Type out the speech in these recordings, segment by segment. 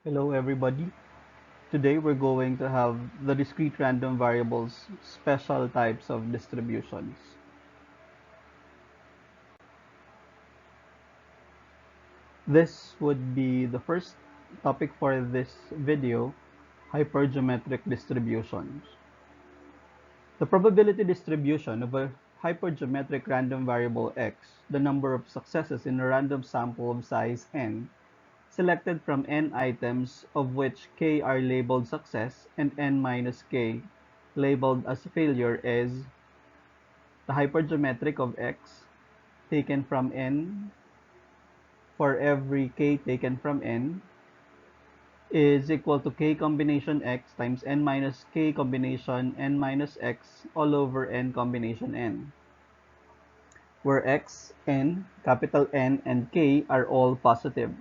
Hello everybody. Today we're going to have the discrete random variables special types of distributions. This would be the first topic for this video, hypergeometric distributions. The probability distribution of a hypergeometric random variable x, the number of successes in a random sample of size n, selected from n items of which k are labeled success and n minus k labeled as failure is the hypergeometric of x taken from n for every k taken from n is equal to k combination x times n minus k combination n minus x all over n combination n, where x, n, capital N, and k are all positive.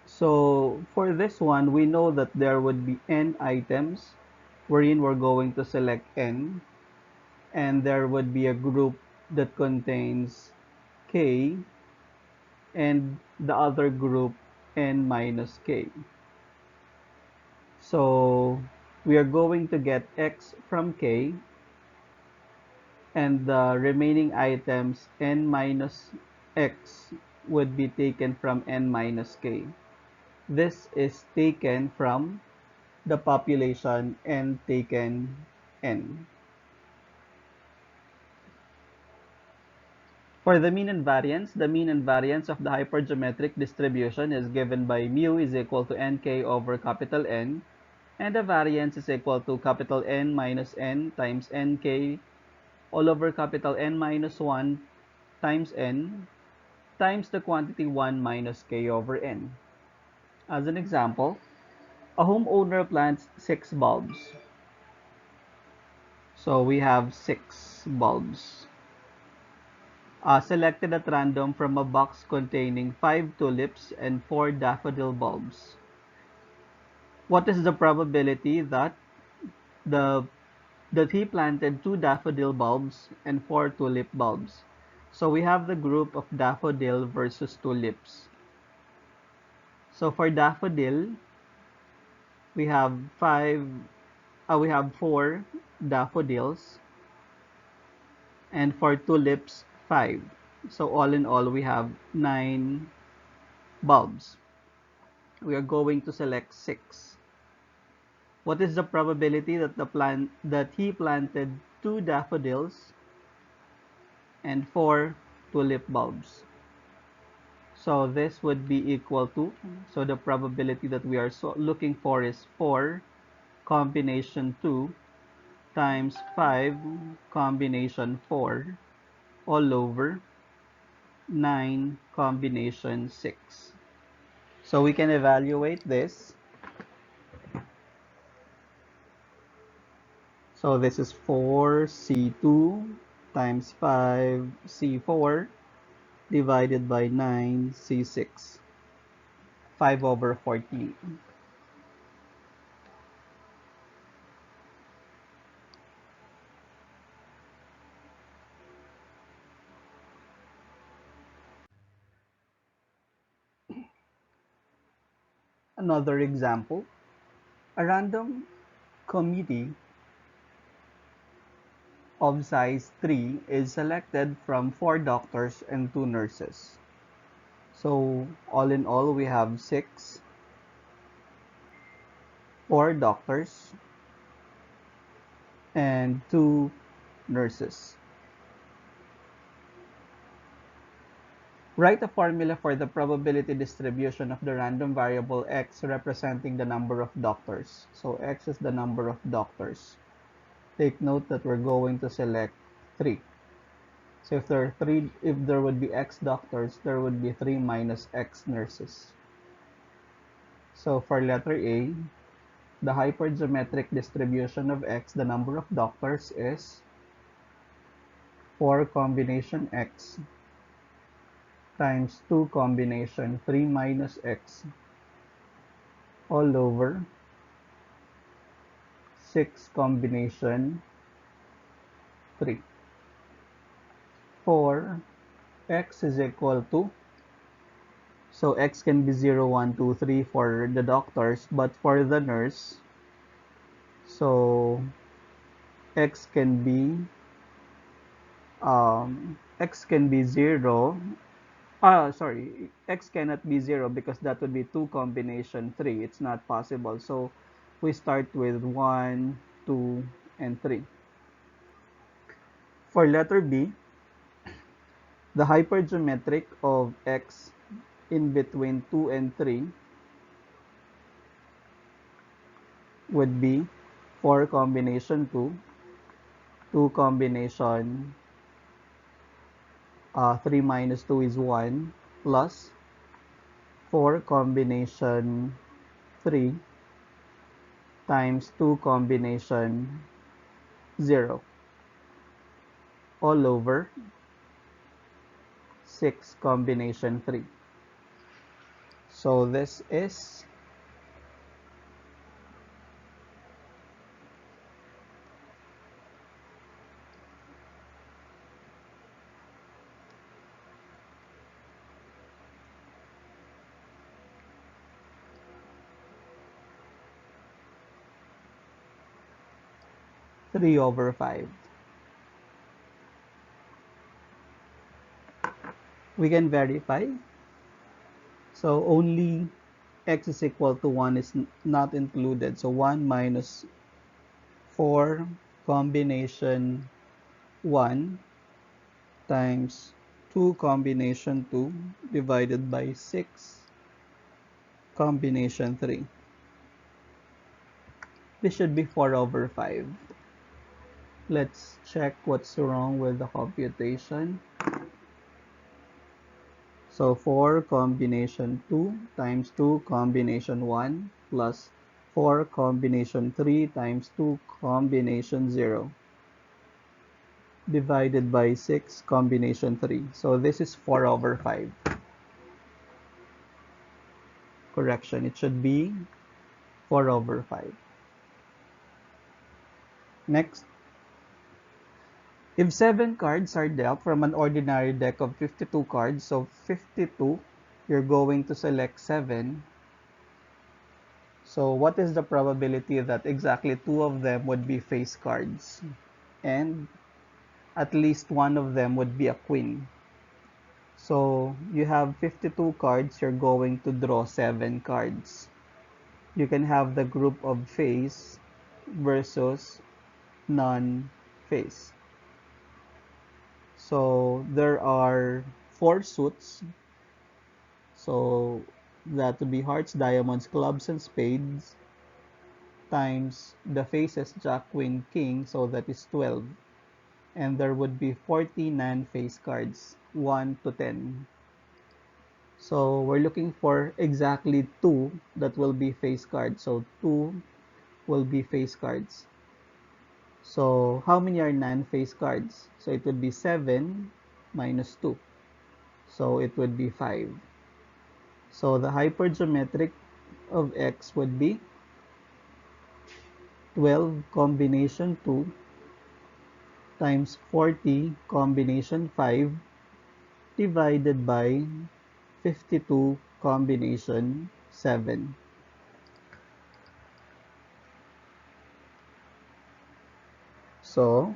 So for this one, we know that there would be n items wherein we're going to select n, and there would be a group that contains k and the other group n minus k. So we are going to get x from k, and the remaining items n minus x would be taken from n minus k. This is taken from the population and taken n. For the mean and variance, the mean and variance of the hypergeometric distribution is given by mu is equal to nk over capital N, and the variance is equal to capital N minus n times nk all over capital N minus 1 times n times the quantity 1 minus k over n. As an example, a homeowner plants 6 bulbs. So we have 6 bulbs. Selected at random from a box containing 5 tulips and 4 daffodil bulbs. What is the probability that the that he planted 2 daffodil bulbs and 4 tulip bulbs? So we have the group of daffodil versus tulips. So for daffodil, we have 4 daffodils, and for tulips 5. So all in all, we have 9 bulbs. We are going to select 6. What is the probability that he planted 2 daffodils and 4 tulip bulbs? So this would be equal to, so the probability that we are looking for is 4 combination 2 times 5 combination 4 all over 9 combination 6. So we can evaluate this. So this is 4C2 times 5C4 divided by 9C6. 5 over 14. Another example, a random committee of size 3 is selected from 4 doctors and 2 nurses. So all in all, we have 6, 4 doctors, and 2 nurses. Write a formula for the probability distribution of the random variable x representing the number of doctors. So x is the number of doctors. Take note that we're going to select 3. So if there would be x doctors, there would be 3 minus x nurses. So for letter A, the hypergeometric distribution of x, the number of doctors, is 4 combination x times 2 combination 3 minus x all over 6 combination 3. For x is equal to, so x can be 0, 1, 2, 3 for the doctors, but for the nurse, so x can be x can be 0. Sorry, x cannot be 0 because that would be 2 combination 3. It's not possible. So we start with 1, 2, and 3. For letter B, the hypergeometric of x in between 2 and 3 would be 4 combination 2, 2 combination 3 minus 2 is 1, plus 4 combination 3 times 2 combination 0, all over 6 combination 3. So this is 3 over 5. We can verify. So only x is equal to 1 is not included. So 1 minus 4 combination 1 times 2 combination 2 divided by 6 combination 3. This should be 4 over 5. Let's check what's wrong with the computation. So 4 combination 2 times 2 combination 1 plus 4 combination 3 times 2 combination 0 divided by 6 combination 3. So this is 4 over 5. Correction, it should be 4 over 5. Next, if 7 cards are dealt from an ordinary deck of 52 cards, so 52, you're going to select 7. So what is the probability that exactly 2 of them would be face cards and at least one of them would be a queen? So you have 52 cards, you're going to draw 7 cards. You can have the group of face versus non-face. So there are 4 suits. So that would be hearts, diamonds, clubs, and spades times the faces jack, queen, king. So that is 12. And there would be 40 non-face cards, 1 to 10. So we're looking for exactly 2 that will be face cards. So 2 will be face cards. So how many are non-face cards? So it would be 7 minus 2. So it would be 5. So the hypergeometric of x would be 12 combination 2 times 40 combination 5 divided by 52 combination 7. So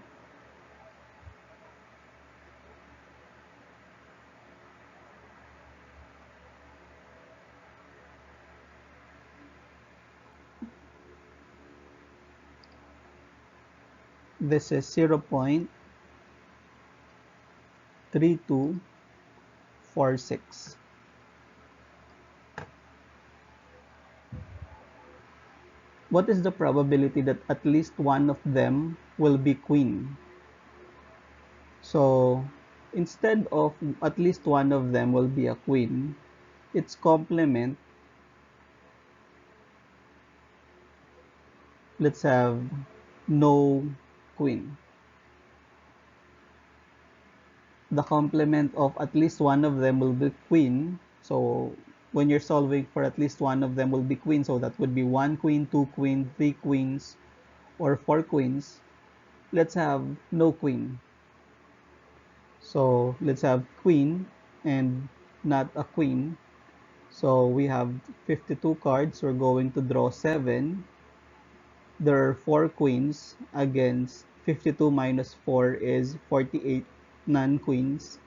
this is 0.3246. What is the probability that at least one of them will be queen? So instead of at least one of them will be a queen, its complement, let's have no queen. The complement of at least one of them will be queen. So when you're solving for at least one of them will be queen, so that would be 1 queen, 2 queen, 3 queens, or 4 queens. let's have no queen. So let's have queen and not a queen. So we have 52 cards. We're going to draw 7. There are 4 queens against 52 minus 4 is 48 non-queens.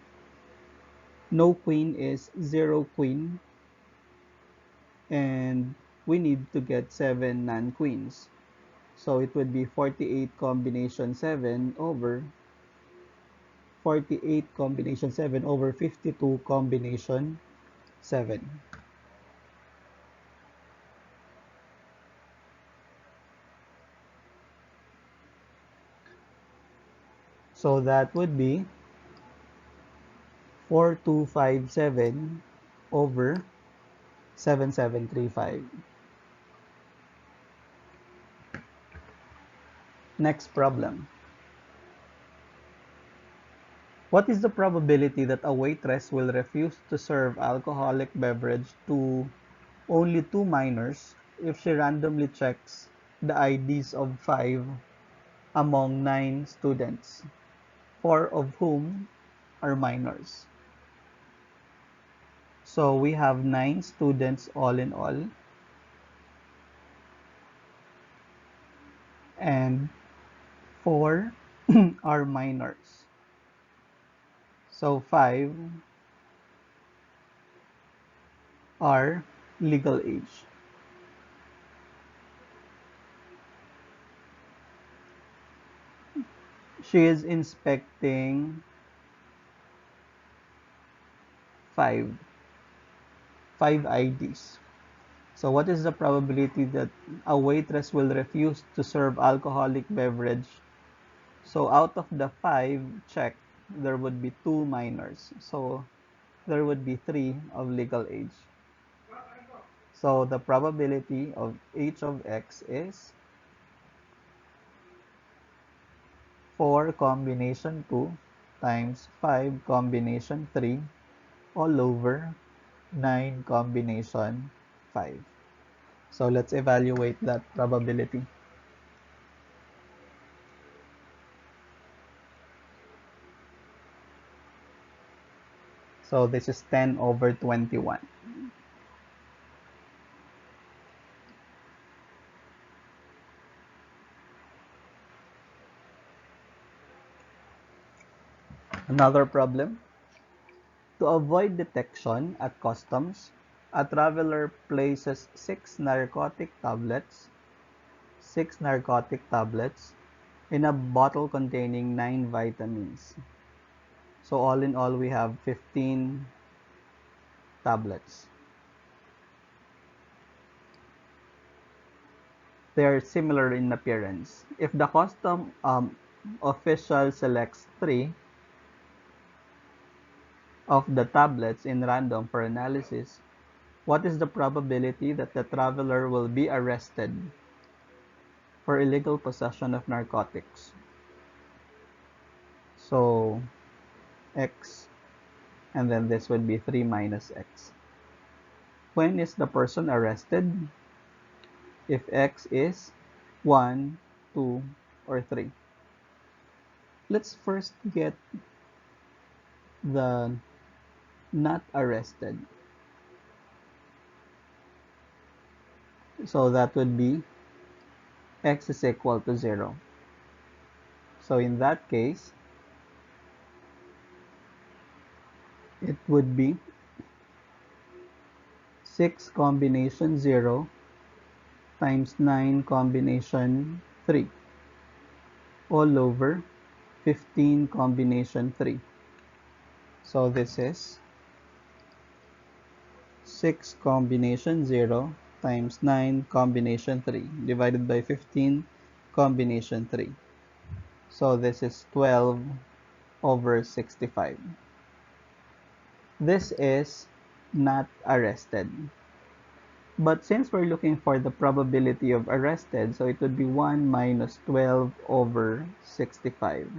No queen is 0 queen. And we need to get 7 non-queens. So it would be 48 combination 7 over 52 combination 7. So that would be 4257 over 7735. Next problem. What is the probability that a waitress will refuse to serve alcoholic beverage to only 2 minors if she randomly checks the IDs of 5 among 9 students, 4 of whom are minors? So we have 9 students all in all, and 4 are minors. So 5 are legal age. She is inspecting 5 IDs. So what is the probability that a waitress will refuse to serve alcoholic beverage? So out of the 5 checked, there would be 2 minors. So there would be 3 of legal age. So the probability of h of x is 4 combination 2 times 5 combination 3 all over 9 combination 5. So let's evaluate that probability. So this is 10 over 21. Another problem. To avoid detection at customs, a traveler places 6 narcotic tablets in a bottle containing 9 vitamins. So all in all, we have 15 tablets. They are similar in appearance. If the custom official selects 3 of the tablets in random for analysis, what is the probability that the traveler will be arrested for illegal possession of narcotics? So x, and then this would be 3 minus x. When is the person arrested? If x is 1, 2, or 3. Let's first get the not arrested. So that would be x is equal to 0. So in that case, it would be 6 combination 0 times 9 combination 3 all over 15 combination 3. So this is 6 combination 0 times 9 combination 3 divided by 15 combination 3. So this is 12 over 65. This is not arrested. But since we're looking for the probability of arrested, so it would be 1 minus 12 over 65.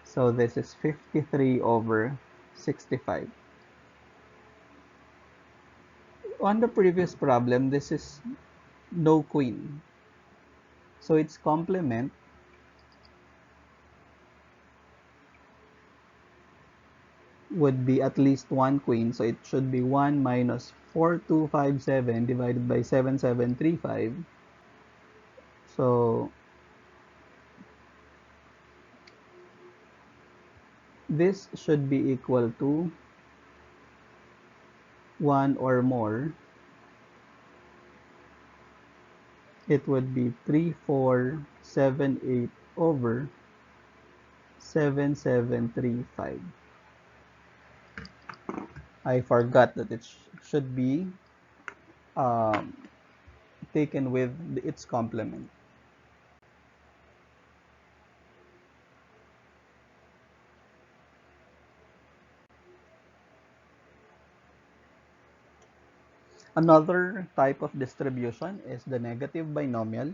So this is 53 over 65. On the previous problem, this is no queen. So its complement would be at least one queen, so it should be 1 minus 4257 divided by 7735. So this should be equal to 1 or more. It would be 3478 over 7735. I forgot that it should be um, taken with its complement. Another type of distribution is the negative binomial.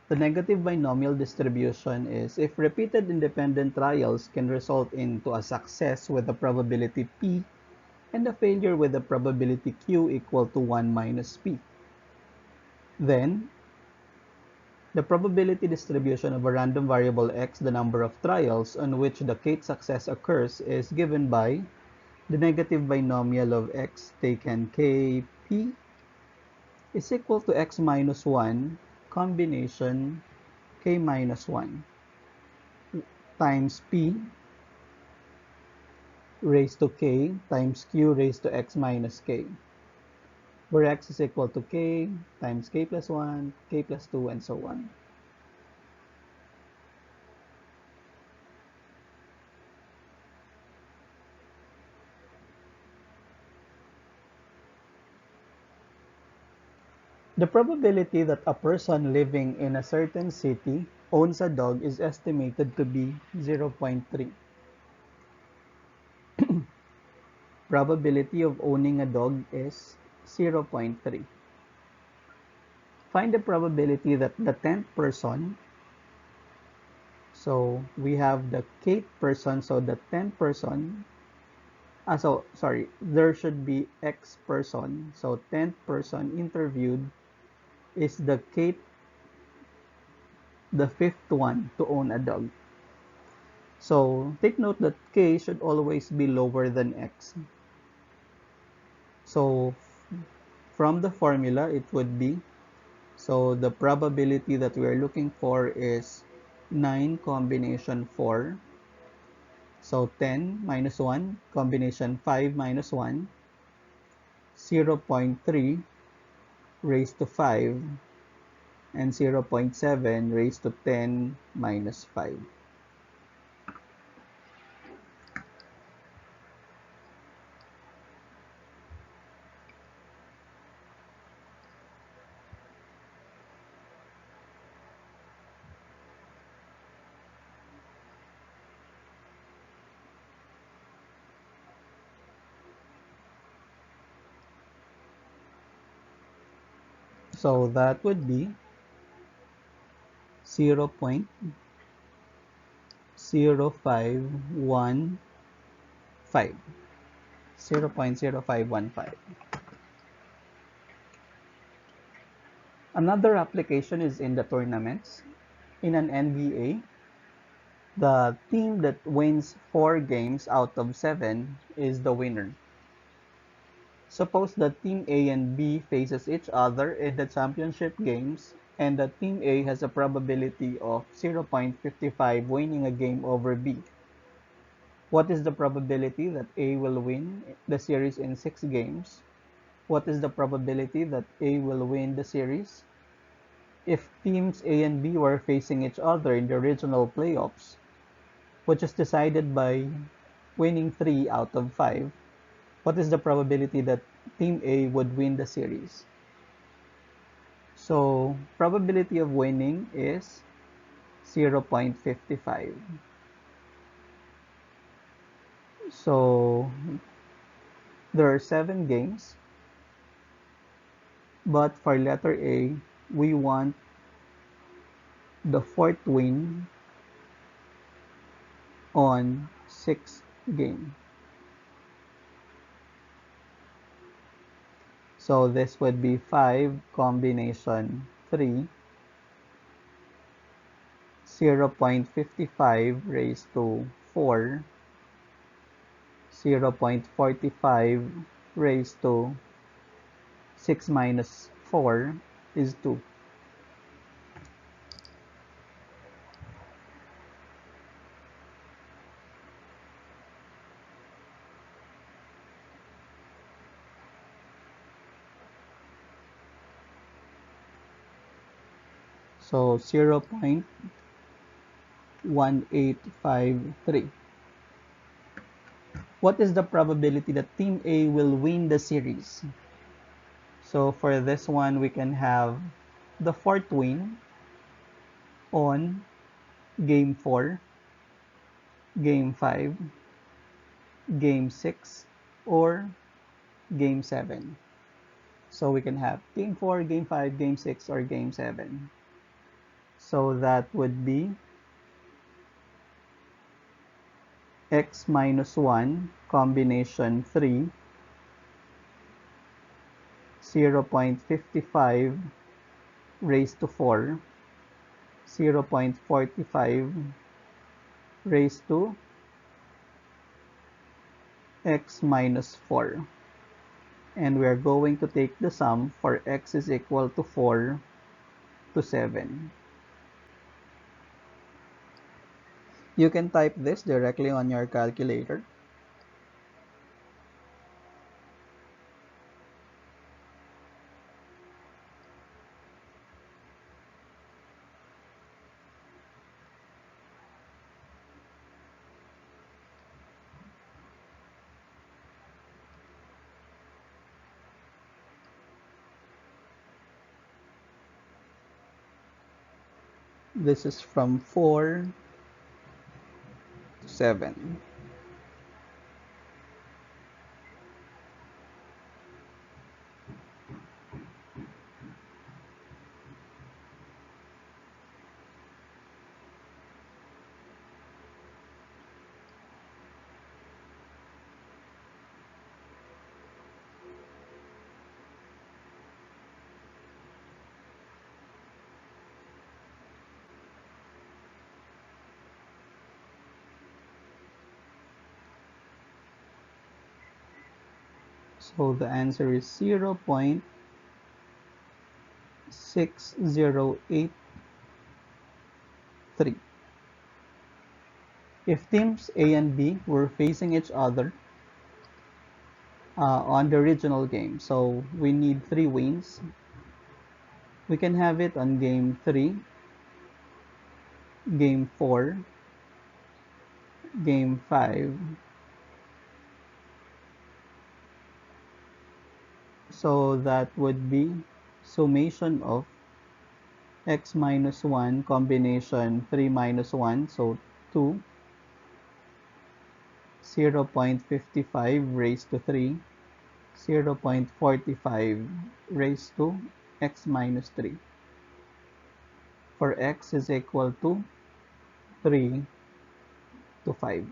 The negative binomial distribution is if repeated independent trials can result into a success with a probability p and a failure with a probability q equal to 1 minus p. Then, the probability distribution of a random variable x, the number of trials on which the kth success occurs, is given by the negative binomial of x taken kp is equal to x minus 1 combination k minus 1 times p raised to k times q raised to x minus k, where x is equal to k times k plus 1, k plus 2, and so on. The probability that a person living in a certain city owns a dog is estimated to be 0.3. Probability of owning a dog is 0.3. Find the probability that the 10th person, so we have the kth person, so the 10th person, there should be x person, so 10th person interviewed is the kth, the 5th one to own a dog. So take note that k should always be lower than x. So from the formula, it would be, so the probability that we are looking for is 9 combination 4. So 10 minus 1 combination 5 minus 1, 0.3 raised to 5, and 0.7 raised to 10 minus 5. So that would be 0.0515. 0.0515. Another application is in the tournaments. In an NBA, the team that wins 4 games out of 7 is the winner. Suppose that Team A and B faces each other in the championship games, and that Team A has a probability of 0.55 winning a game over B. What is the probability that A will win the series in 6 games? What is the probability that A will win the series? If teams A and B were facing each other in the regional playoffs, which is decided by winning 3 out of 5, what is the probability that Team A would win the series? So, probability of winning is 0.55. So, there are 7 games, but for letter A, we want the 4th win on 6th game. So this would be 5 combination 3, 0.55 raised to 4, 0.45 raised to 6 minus 4 is 2. So 0.1853. What is the probability that Team A will win the series? So for this one, we can have the fourth win on Game 4, Game 5, Game 6, or Game 7. So we can have Game 4, Game 5, Game 6, or Game 7. So that would be x minus 1 combination 3, 0.55 raised to 4, 0.45 raised to x minus 4. And we are going to take the sum for x is equal to 4 to 7. You can type this directly on your calculator. This is from 4 to 7. So the answer is 0.6083. If teams A and B were facing each other on the original game, so we need 3 wins, we can have it on game 3, game 4, game 5. So that would be summation of x minus 1 combination 3 minus 1, so 2, 0.55 raised to 3, 0.45 raised to x minus 3, for x is equal to 3 to 5.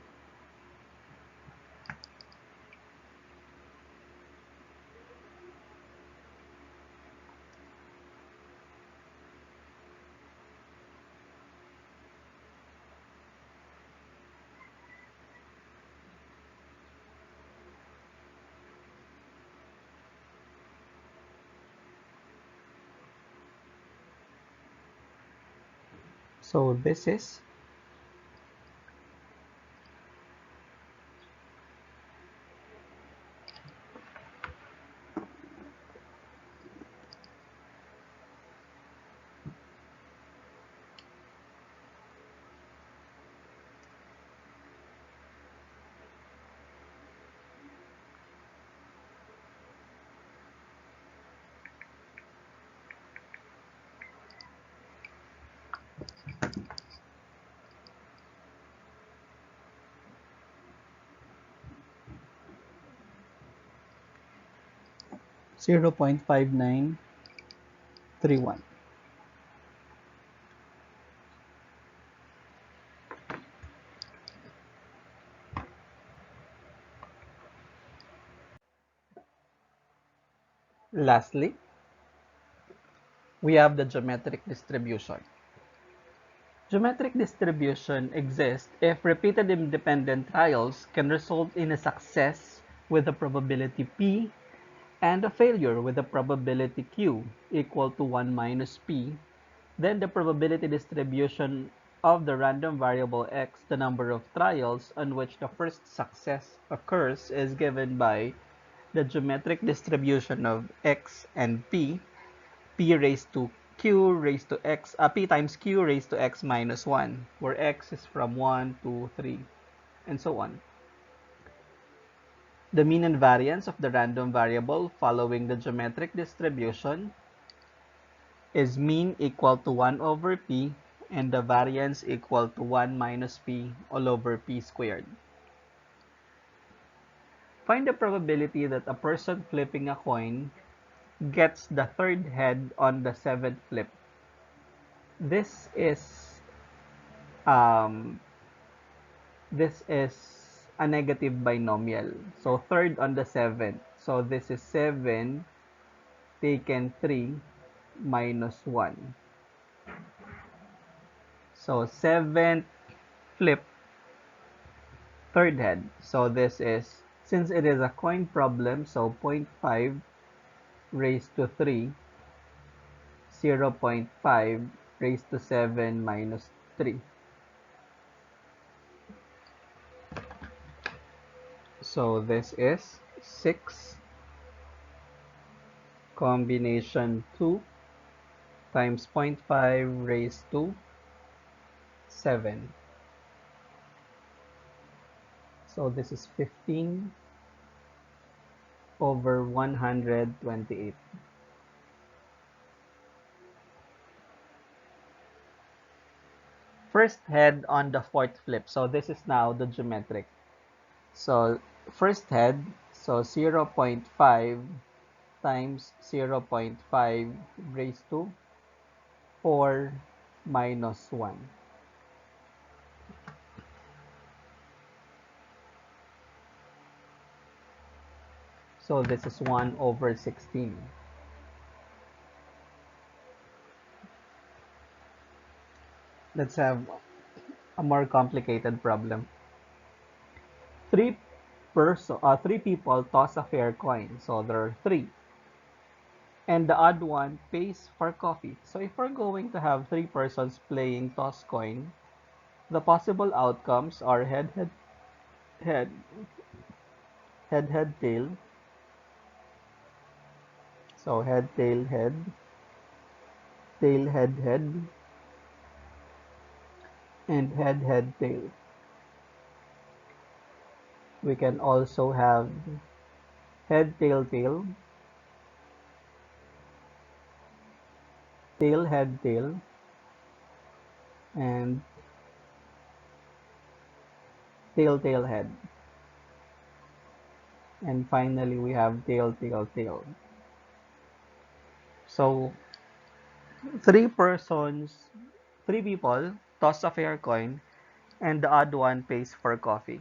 So this is 0.5931. Lastly, we have the geometric distribution. Geometric distribution exists if repeated independent trials can result in a success with a probability P and a failure with a probability Q equal to 1 minus P. Then the probability distribution of the random variable x, the number of trials on which the first success occurs, is given by the geometric distribution of x and p raised to q raised to x, p times q raised to x minus 1, where x is from 1 to 3, and so on. The mean and variance of the random variable following the geometric distribution is mean equal to 1 over p and the variance equal to 1 minus p all over p squared. Find the probability that a person flipping a coin gets the third head on the seventh flip. This is um, a negative binomial. So third on the seventh. So this is 7 taken 3 minus 1. So seventh flip, third head. So this is, since it is a coin problem, so 0.5 raised to 3, 0.5 raised to 7 minus 3. So this is 6 combination 2 times 0.5 raised to 7. So this is 15 over 128. First head on the fourth flip. So this is now the geometric. So first head, so 0.5 times 0.5 raised to 4 minus 1. So this is 1 over 16. Let's have a more complicated problem. Three people toss a fair coin. So there are 3. And the odd one pays for coffee. So if we're going to have 3 persons playing toss coin, the possible outcomes are head, head, head, head, head, tail. So head, tail, head, tail, head, head, and head, head, tail. We can also have head, tail, tail, tail, head, tail, and tail, tail, head. And finally, we have tail, tail, tail. So 3 people toss a fair coin, and the odd one pays for coffee.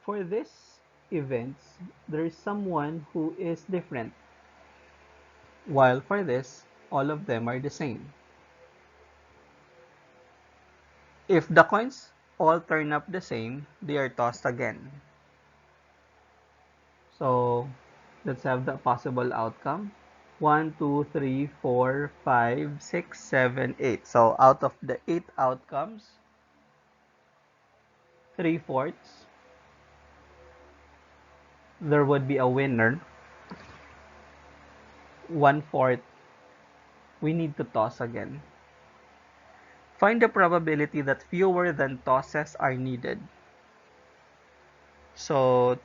For this events, there is someone who is different, while for this, all of them are the same. If the coins all turn up the same, they are tossed again. So let's have the possible outcome. 1, 2, 3, 4, 5, 6, 7, 8. So out of the 8 outcomes, 3/4, there would be a winner. 1/4, we need to toss again. Find the probability that fewer than tosses are needed. So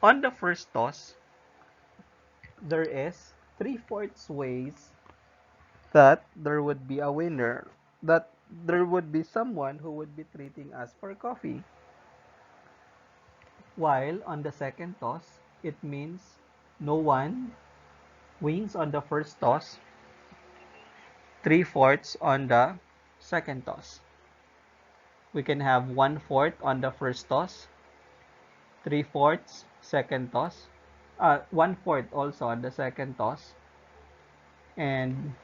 on the first toss, there is 3/4 ways that there would be a winner, that there would be someone who would be treating us for coffee. While on the second toss, it means no one wins on the first toss, 3/4 on the second toss. We can have 1/4 on the first toss, 3/4 second toss, 1/4 also on the second toss, and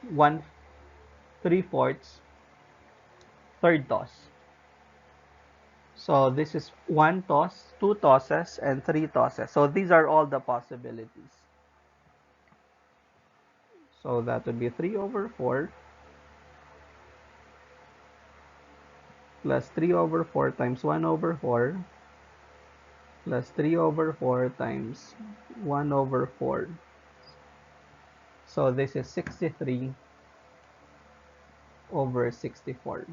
3/4 third toss. So this is one toss, two tosses, and three tosses. So these are all the possibilities. So that would be 3 over 4 plus 3 over 4 times 1 over 4 plus 3 over 4 times 1 over 4. So this is 63 over 64.